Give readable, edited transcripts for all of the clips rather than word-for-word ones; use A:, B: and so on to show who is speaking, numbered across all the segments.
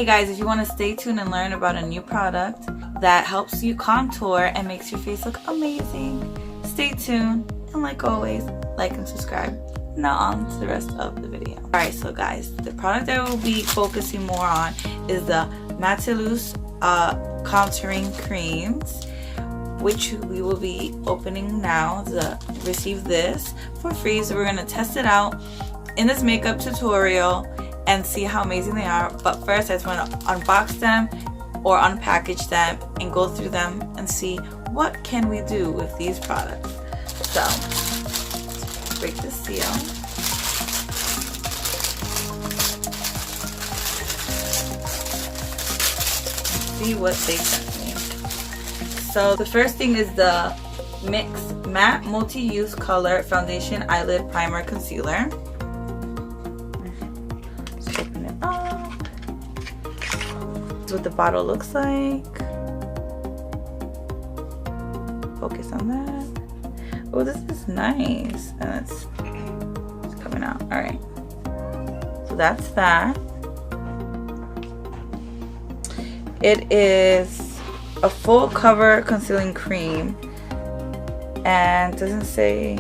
A: Hey guys, if you want to stay tuned and learn about a new product that helps you contour and makes your face look amazing, stay tuned, and like always, like and subscribe. Now on to the rest of the video. Alright, so guys, the product that we'll be focusing more on is the Mettalusso contouring creams, which we will be opening now to receive this for free. So we're going to test it out in this makeup tutorial and see how amazing they are. But first I just want to unbox them or unpackage them and go through them and see what can we do with these products. So break the seal. See what they sent me. So the first thing is the Mix Matte Multi-Use Color Foundation Eyelid Primer Concealer. Let's open it up. This is what the bottle looks like. Focus on that. Oh, this is nice. And it's coming out. Alright. So that's that. It is a full cover concealing cream and doesn't say,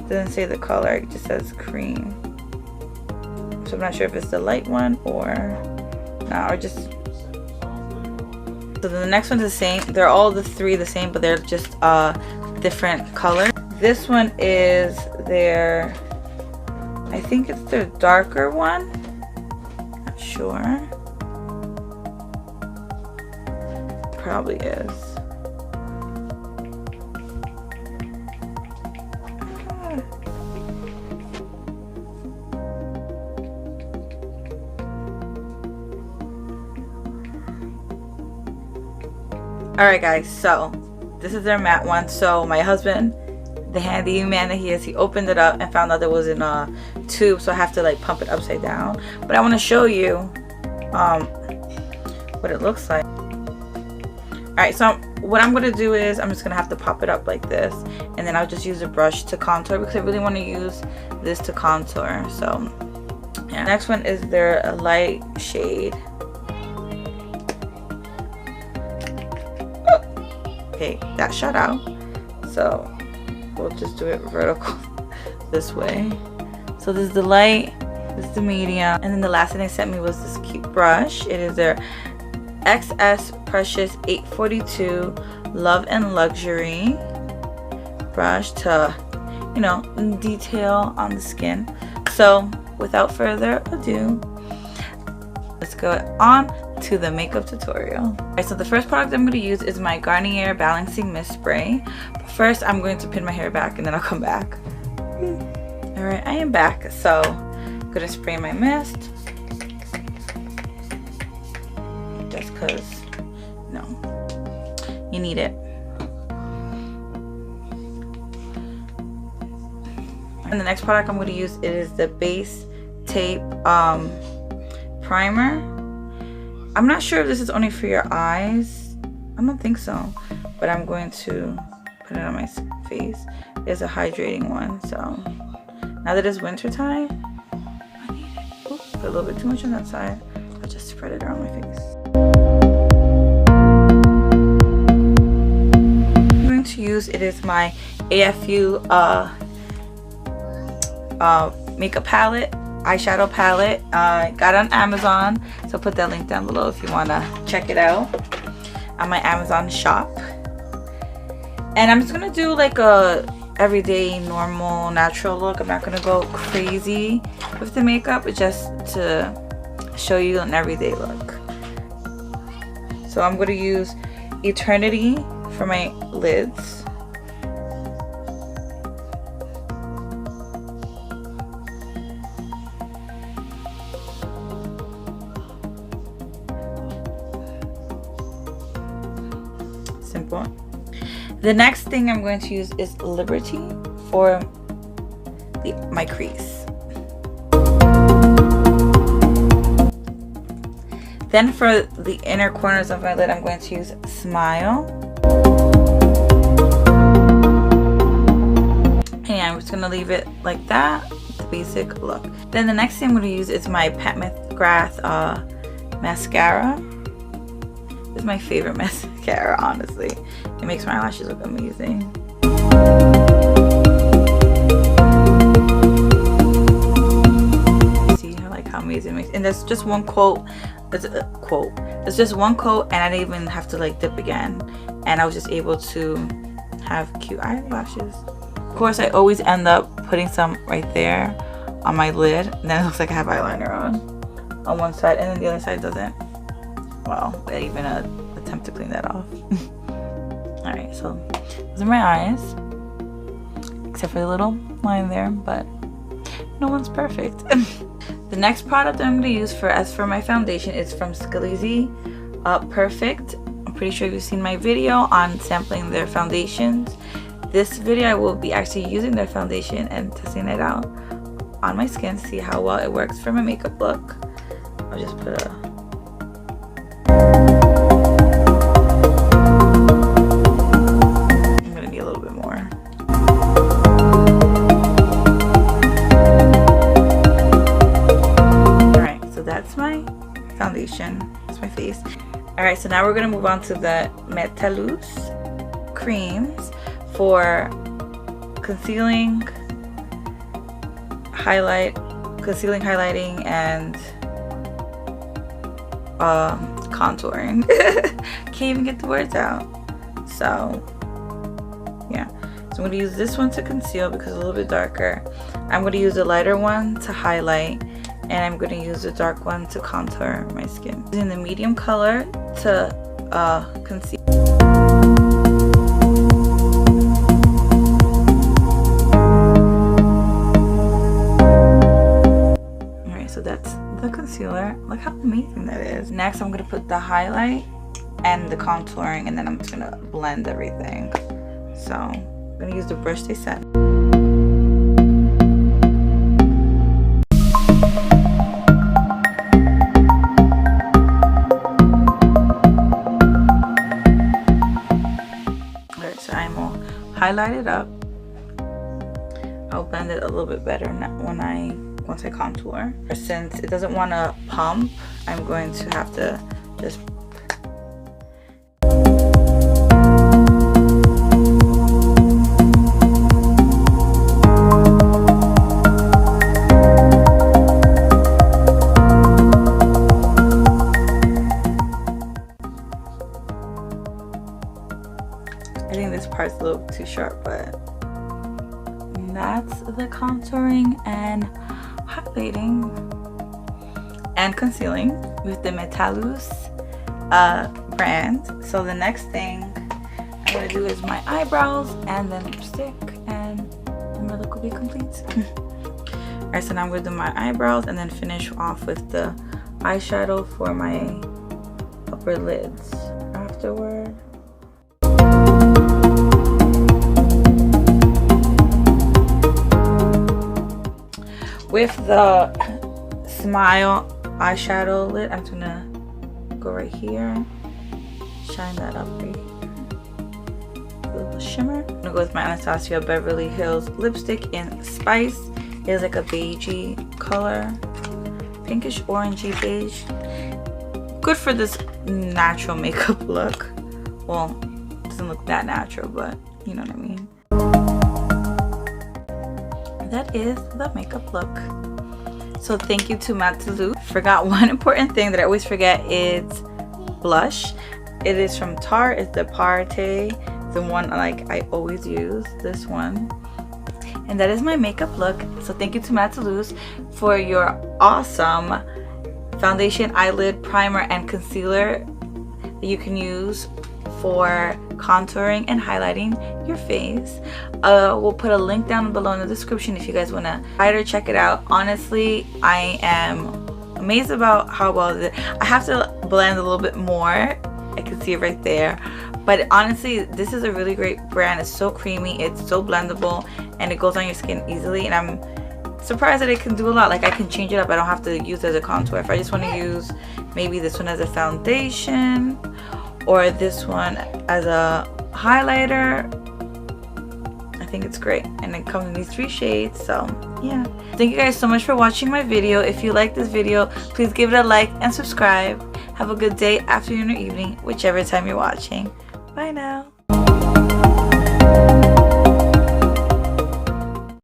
A: doesn't say the color, it just says cream. So I'm not sure if it's the light one or not, or just. So the next one's the same. They're all the three the same, but they're just different colors. This one is their, I think it's their darker one. Not sure. Probably is. Alright guys, so this is their matte one. So my husband, the handy man that he is, he opened it up and found out it was in a tube, so I have to like pump it upside down. But I want to show you what it looks like. Alright, so what I'm going to do is I'm just going to have to pop it up like this, and then I'll just use a brush to contour because I really want to use this to contour. So yeah. Next one is their light shade. Okay, that shut out, so we'll just do it vertical this way. So this is the light, this is the medium, and then the last thing they sent me was this cute brush. It is their XS Precious 842 Love and Luxury brush to, you know, detail on the skin. So without further ado, let's go on to the makeup tutorial. Alright, so the first product I'm going to use is my Garnier Balancing Mist Spray. But first I'm going to pin my hair back and then I'll come back. Alright, I am back. So I'm going to spray my mist. Just because, no, you need it. And the next product I'm going to use is the Base Tape Primer. I'm not sure if this is only for your eyes. I don't think so, but I'm going to put it on my face. It's a hydrating one, so now that it's winter time, I need it. Oops, put a little bit too much on that side. I'll just spread it around my face. I'm going to use, it is my AFU makeup palette, eyeshadow palette. I got it on Amazon, so I'll put that link down below if you want to check it out on my Amazon shop. And I'm just gonna do like a everyday normal natural look. I'm not gonna go crazy with the makeup, but just to show you an everyday look. So I'm gonna use Eternity for my lids. Simple. The next thing I'm going to use is Liberty for my crease. Then for the inner corners of my lid, I'm going to use Smile. And I'm just going to leave it like that, the basic look. Then the next thing I'm going to use is my Pat McGrath mascara. This is my favorite mascara, honestly. It makes my eyelashes look amazing. See how amazing it makes. And there's just one coat. There's just one coat, and I didn't even have to like dip again. And I was just able to have cute eyelashes. Of course, I always end up putting some right there on my lid, and then it looks like I have eyeliner on one side, and then the other side doesn't. Well, I even attempt to clean that off. Alright, so those are my eyes, except for the little line there, but no one's perfect. The next product I'm going to use as for my foundation is from Chrysalis Perfect. I'm pretty sure you've seen my video on sampling their foundations. This video I will be actually using their foundation and testing it out on my skin to see how well it works for my makeup look. I'll just put a... I'm gonna need a little bit more. Alright, so that's my foundation. That's my face. Alright, so now we're gonna move on to the Mettalusso creams for concealing, highlighting, and contouring. Can't even get the words out. So yeah, so I'm going to use this one to conceal because it's a little bit darker. I'm going to use a lighter one to highlight, and I'm going to use a dark one to contour my skin. Using the medium color to conceal. So that's the concealer. Look how amazing that is. Next, I'm gonna put the highlight and the contouring, and then I'm just gonna blend everything. So I'm gonna use the brush they sent. Alright, so I'm all highlighted up. I'll blend it a little bit better once I contour. Since it doesn't want to pump, I'm going to have to just I think this part's a little too sharp, but that's the contouring and highlighting and concealing with the Mettalusso brand. So the next thing I'm going to do is my eyebrows and then lipstick, and my look will be complete. Alright, so now I'm going to do my eyebrows and then finish off with the eyeshadow for my upper lids afterward. With the Smile eyeshadow lid, I'm gonna go right here, shine that up right here, a little shimmer. I'm gonna go with my Anastasia Beverly Hills lipstick in Spice. It is like a beigey color, pinkish orangey beige. Good for this natural makeup look. Well, it doesn't look that natural, but you know what I mean. That is the makeup look. So thank you to Mettalusso. Forgot one important thing that I always forget is blush. It is from Tarte. It's the Parte, the one like I always use, this one. And that is my makeup look. So thank you to Mettalusso for your awesome foundation, eyelid, primer, and concealer that you can use for contouring and highlighting your face. We'll put a link down below in the description if you guys want to try to check it out. Honestly, I am amazed about how well it is. I have to blend a little bit more. I can see it right there. But honestly, this is a really great brand. It's so creamy, it's so blendable, and it goes on your skin easily. And I'm surprised that it can do a lot. Like, I can change it up. I don't have to use it as a contour. If I just want to use maybe this one as a foundation, or this one as a highlighter, I think it's great. And it comes in these 3 shades. So yeah, thank you guys so much for watching my video. If you like this video, please give it a like and subscribe. Have a good day, afternoon, or evening, whichever time you're watching. Bye now.